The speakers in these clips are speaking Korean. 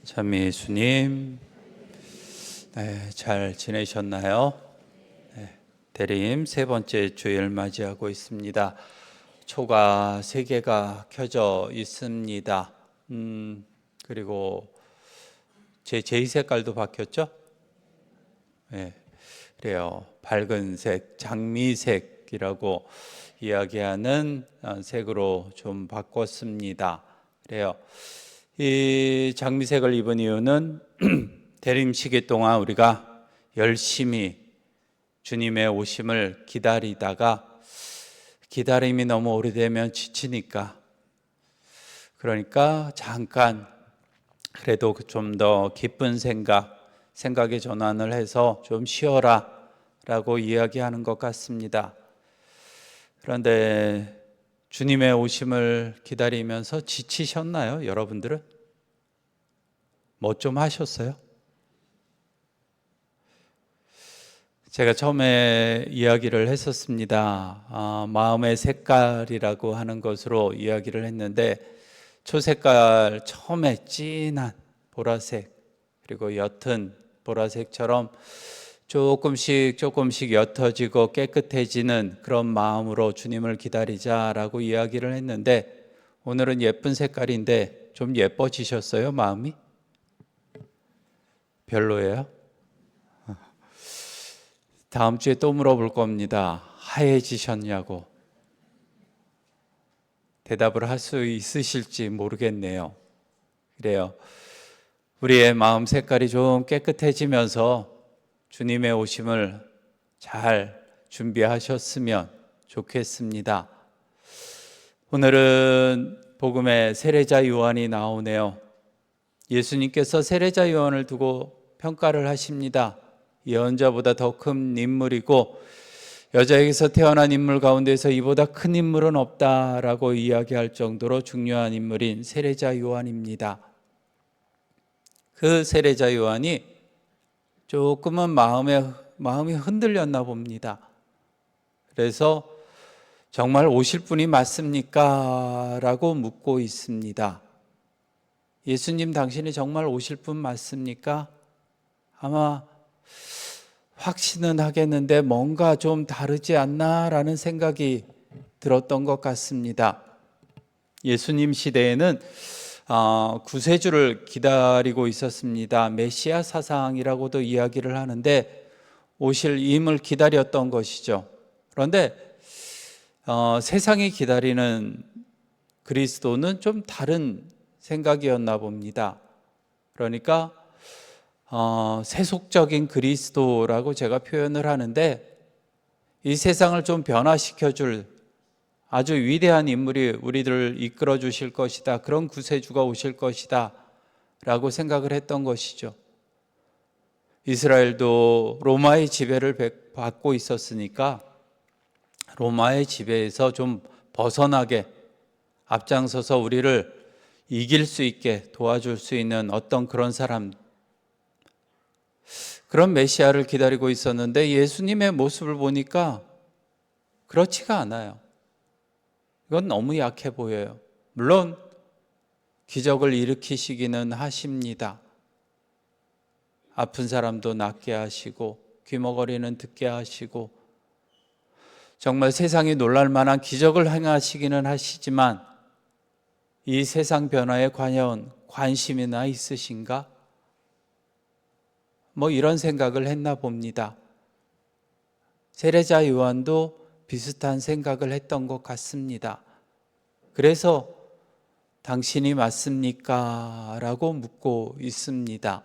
참 예수님, 잘 지내셨나요? 대림 세 번째 주일 맞이하고 있습니다. 초가 3개가 켜져 있습니다. 그리고 제 제이 색깔도 바뀌었죠? 네, 그래요. 밝은색, 장미색이라고 이야기하는 색으로 좀 바꿨습니다. 그래요. 이 장미색을 입은 이유는 대림 시기 동안 우리가 열심히 주님의 오심을 기다리다가 기다림이 너무 오래되면 지치니까, 그러니까 잠깐 그래도 좀 더 기쁜 생각의 전환을 해서 좀 쉬어라 라고 이야기하는 것 같습니다. 그런데 주님의 오심을 기다리면서 지치셨나요? 여러분들은? 뭐 좀 하셨어요? 제가 처음에 이야기를 했었습니다. 마음의 색깔이라고 하는 것으로 이야기를 했는데, 초색깔 처음에 진한 보라색, 그리고 옅은 보라색처럼 조금씩 옅어지고 깨끗해지는 그런 마음으로 주님을 기다리자라고 이야기를 했는데, 오늘은 예쁜 색깔인데 좀 예뻐지셨어요, 마음이? 별로예요? 다음 주에 또 물어볼 겁니다. 하얘지셨냐고. 대답을 할 수 있으실지 모르겠네요. 그래요. 우리의 마음 색깔이 좀 깨끗해지면서 주님의 오심을 잘 준비하셨으면 좋겠습니다. 오늘은 복음에 세례자 요한이 나오네요. 예수님께서 세례자 요한을 두고 평가를 하십니다. 예언자보다 더 큰 인물이고 여자에게서 태어난 인물 가운데서 이보다 큰 인물은 없다라고 이야기할 정도로 중요한 인물인 세례자 요한입니다. 그 세례자 요한이 조금은 마음이 흔들렸나 봅니다. 그래서 정말 오실 분이 맞습니까? 라고 묻고 있습니다. 예수님, 당신이 정말 오실 분 맞습니까? 아마 확신은 하겠는데 뭔가 좀 다르지 않나 라는 생각이 들었던 것 같습니다. 예수님 시대에는 구세주를 기다리고 있었습니다. 메시아 사상이라고도 이야기를 하는데 오실 임을 기다렸던 것이죠. 그런데 세상이 기다리는 그리스도는 좀 다른 생각이었나 봅니다. 그러니까 세속적인 그리스도라고 제가 표현을 하는데, 이 세상을 좀 변화시켜줄 아주 위대한 인물이 우리들을 이끌어 주실 것이다, 그런 구세주가 오실 것이다 라고 생각을 했던 것이죠. 이스라엘도 로마의 지배를 받고 있었으니까 로마의 지배에서 좀 벗어나게 앞장서서 우리를 이길 수 있게 도와줄 수 있는 어떤 그런 사람, 그런 메시아를 기다리고 있었는데 예수님의 모습을 보니까 그렇지가 않아요. 이건 너무 약해 보여요. 물론 기적을 일으키시기는 하십니다. 아픈 사람도 낫게 하시고 귀머거리는 듣게 하시고 정말 세상이 놀랄 만한 기적을 행하시기는 하시지만 이 세상 변화에 과연 관심이나 있으신가? 뭐 이런 생각을 했나 봅니다. 세례자 요한도 비슷한 생각을 했던 것 같습니다. 그래서 당신이 맞습니까? 라고 묻고 있습니다.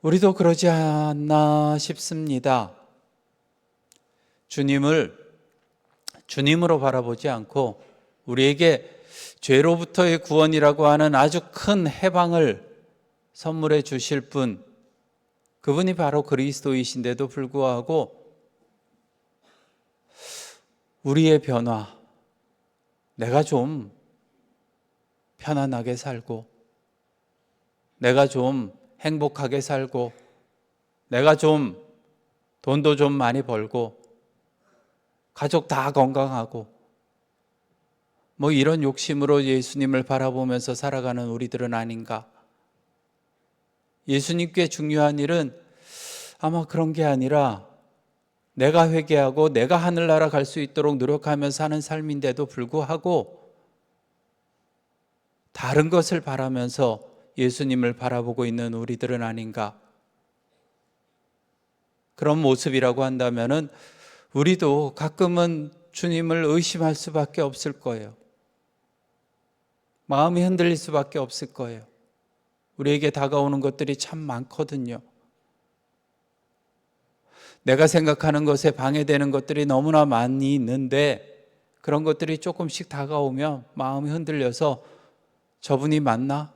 우리도 그러지 않나 싶습니다. 주님으로 바라보지 않고 우리에게 죄로부터의 구원이라고 하는 아주 큰 해방을 선물해 주실 분, 그분이 바로 그리스도이신데도 불구하고 우리의 변화, 내가 좀 편안하게 살고, 내가 좀 행복하게 살고, 내가 좀 돈도 좀 많이 벌고, 가족 다 건강하고, 뭐 이런 욕심으로 예수님을 바라보면서 살아가는 우리들은 아닌가? 예수님께 중요한 일은 아마 그런 게 아니라 내가 회개하고 내가 하늘나라 갈 수 있도록 노력하며 사는 삶인데도 불구하고 다른 것을 바라면서 예수님을 바라보고 있는 우리들은 아닌가? 그런 모습이라고 한다면은 우리도 가끔은 주님을 의심할 수밖에 없을 거예요. 마음이 흔들릴 수밖에 없을 거예요. 우리에게 다가오는 것들이 참 많거든요. 내가 생각하는 것에 방해되는 것들이 너무나 많이 있는데 그런 것들이 조금씩 다가오면 마음이 흔들려서 저분이 맞나?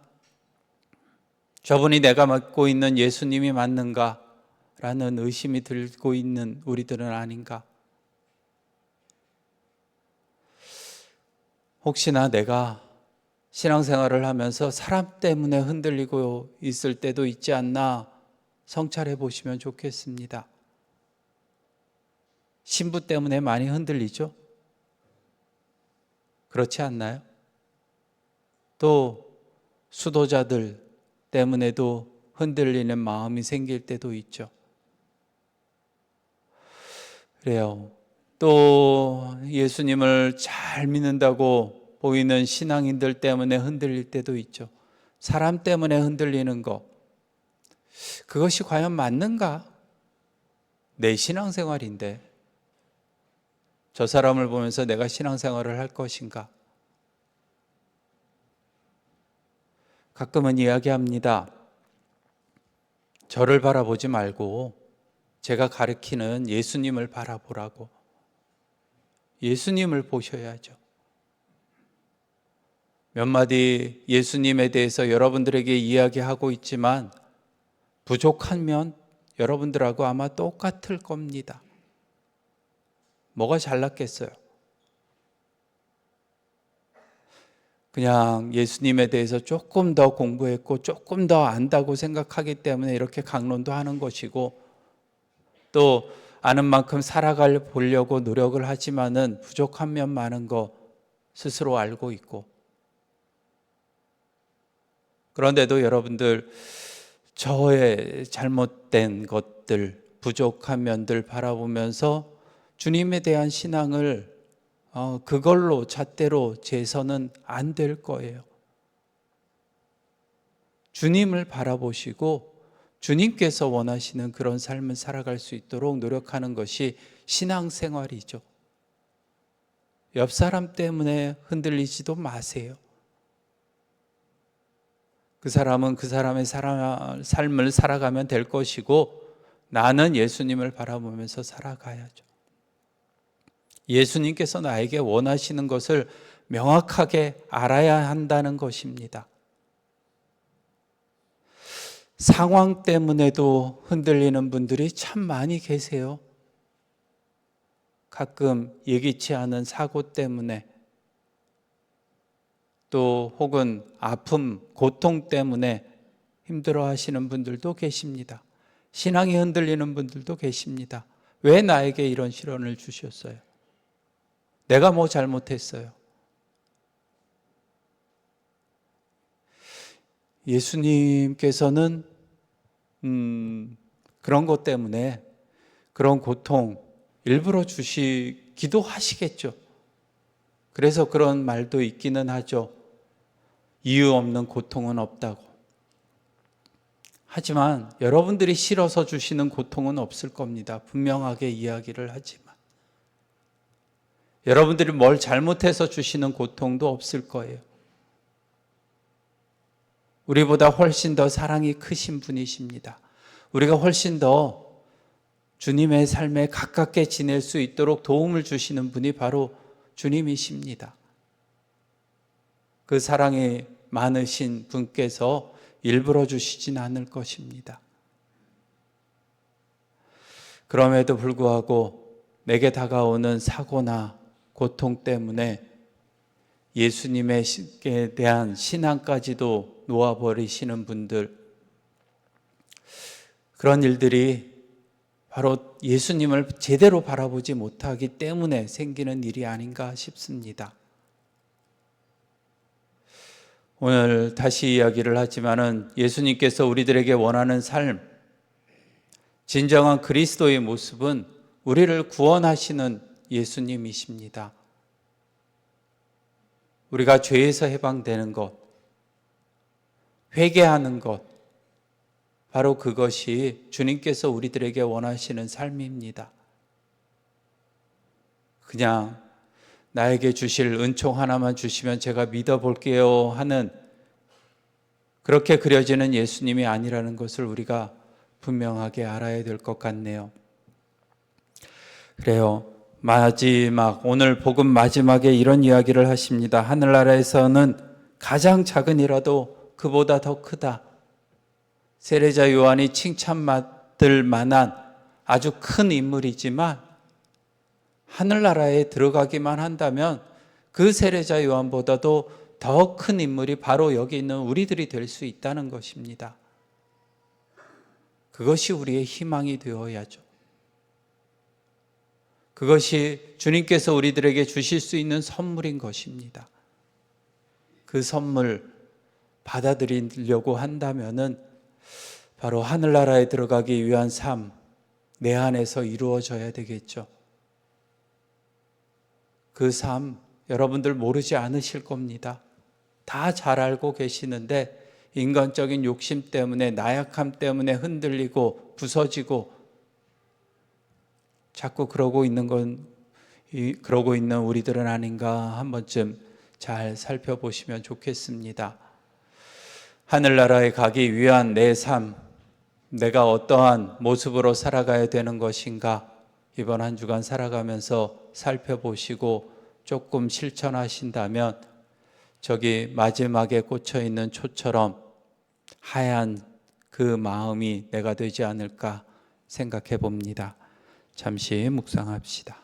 저분이 내가 믿고 있는 예수님이 맞는가? 라는 의심이 들고 있는 우리들은 아닌가? 혹시나 내가 신앙생활을 하면서 사람 때문에 흔들리고 있을 때도 있지 않나 성찰해 보시면 좋겠습니다. 신부 때문에 많이 흔들리죠? 그렇지 않나요? 또 수도자들 때문에도 흔들리는 마음이 생길 때도 있죠. 그래요. 또 예수님을 잘 믿는다고 보이는 신앙인들 때문에 흔들릴 때도 있죠. 사람 때문에 흔들리는 거, 그것이 과연 맞는가? 내 신앙생활인데 저 사람을 보면서 내가 신앙생활을 할 것인가? 가끔은 이야기합니다. 저를 바라보지 말고 제가 가르치는 예수님을 바라보라고. 예수님을 보셔야죠. 몇 마디 예수님에 대해서 여러분들에게 이야기하고 있지만 부족한 면 여러분들하고 아마 똑같을 겁니다. 뭐가 잘났겠어요? 그냥 예수님에 대해서 조금 더 공부했고 조금 더 안다고 생각하기 때문에 이렇게 강론도 하는 것이고 또 아는 만큼 살아가 보려고 노력을 하지만은 부족한 면 많은 거 스스로 알고 있고 그런데도 여러분들 저의 잘못된 것들, 부족한 면들 바라보면서 주님에 대한 신앙을 그걸로 잣대로 재서는 안 될 거예요. 주님을 바라보시고 주님께서 원하시는 그런 삶을 살아갈 수 있도록 노력하는 것이 신앙생활이죠. 옆 사람 때문에 흔들리지도 마세요. 그 사람은 그 사람의 삶을 살아가면 될 것이고 나는 예수님을 바라보면서 살아가야죠. 예수님께서 나에게 원하시는 것을 명확하게 알아야 한다는 것입니다. 상황 때문에도 흔들리는 분들이 참 많이 계세요. 가끔 예기치 않은 사고 때문에 또 혹은 아픔, 고통 때문에 힘들어 하시는 분들도 계십니다. 신앙이 흔들리는 분들도 계십니다. 왜 나에게 이런 시련을 주셨어요? 내가 뭐 잘못했어요? 예수님께서는 그런 것 때문에 그런 고통 일부러 주시기도 하시겠죠. 그래서 그런 말도 있기는 하죠. 이유 없는 고통은 없다고. 하지만 여러분들이 싫어서 주시는 고통은 없을 겁니다. 분명하게 이야기를 하지만. 여러분들이 뭘 잘못해서 주시는 고통도 없을 거예요. 우리보다 훨씬 더 사랑이 크신 분이십니다. 우리가 훨씬 더 주님의 삶에 가깝게 지낼 수 있도록 도움을 주시는 분이 바로 주님이십니다. 그 사랑이 많으신 분께서 일부러 주시진 않을 것입니다. 그럼에도 불구하고 내게 다가오는 사고나 고통 때문에 예수님에 대한 신앙까지도 놓아버리시는 분들, 그런 일들이 바로 예수님을 제대로 바라보지 못하기 때문에 생기는 일이 아닌가 싶습니다. 오늘 다시 이야기를 하지만은 예수님께서 우리들에게 원하는 삶, 진정한 그리스도의 모습은 우리를 구원하시는 예수님이십니다. 우리가 죄에서 해방되는 것, 회개하는 것, 바로 그것이 주님께서 우리들에게 원하시는 삶입니다. 그냥 나에게 주실 은총 하나만 주시면 제가 믿어볼게요 하는 그렇게 그려지는 예수님이 아니라는 것을 우리가 분명하게 알아야 될 것 같네요. 그래요. 오늘 복음 마지막에 이런 이야기를 하십니다. 하늘나라에서는 가장 작은 이라도 그보다 더 크다. 세례자 요한이 칭찬받을 만한 아주 큰 인물이지만 하늘나라에 들어가기만 한다면 그 세례자 요한보다도 더 큰 인물이 바로 여기 있는 우리들이 될 수 있다는 것입니다. 그것이 우리의 희망이 되어야죠. 그것이 주님께서 우리들에게 주실 수 있는 선물인 것입니다. 그 선물 받아들이려고 한다면은 바로 하늘나라에 들어가기 위한 삶, 내 안에서 이루어져야 되겠죠. 그 삶, 여러분들 모르지 않으실 겁니다. 다 잘 알고 계시는데 인간적인 욕심 때문에, 나약함 때문에 흔들리고 부서지고 자꾸 그러고 있는 우리들은 아닌가 한 번쯤 잘 살펴보시면 좋겠습니다. 하늘나라에 가기 위한 내 삶, 내가 어떠한 모습으로 살아가야 되는 것인가, 이번 한 주간 살아가면서 살펴보시고 조금 실천하신다면 저기 마지막에 꽂혀 있는 초처럼 하얀 그 마음이 내가 되지 않을까 생각해 봅니다. 잠시 묵상합시다.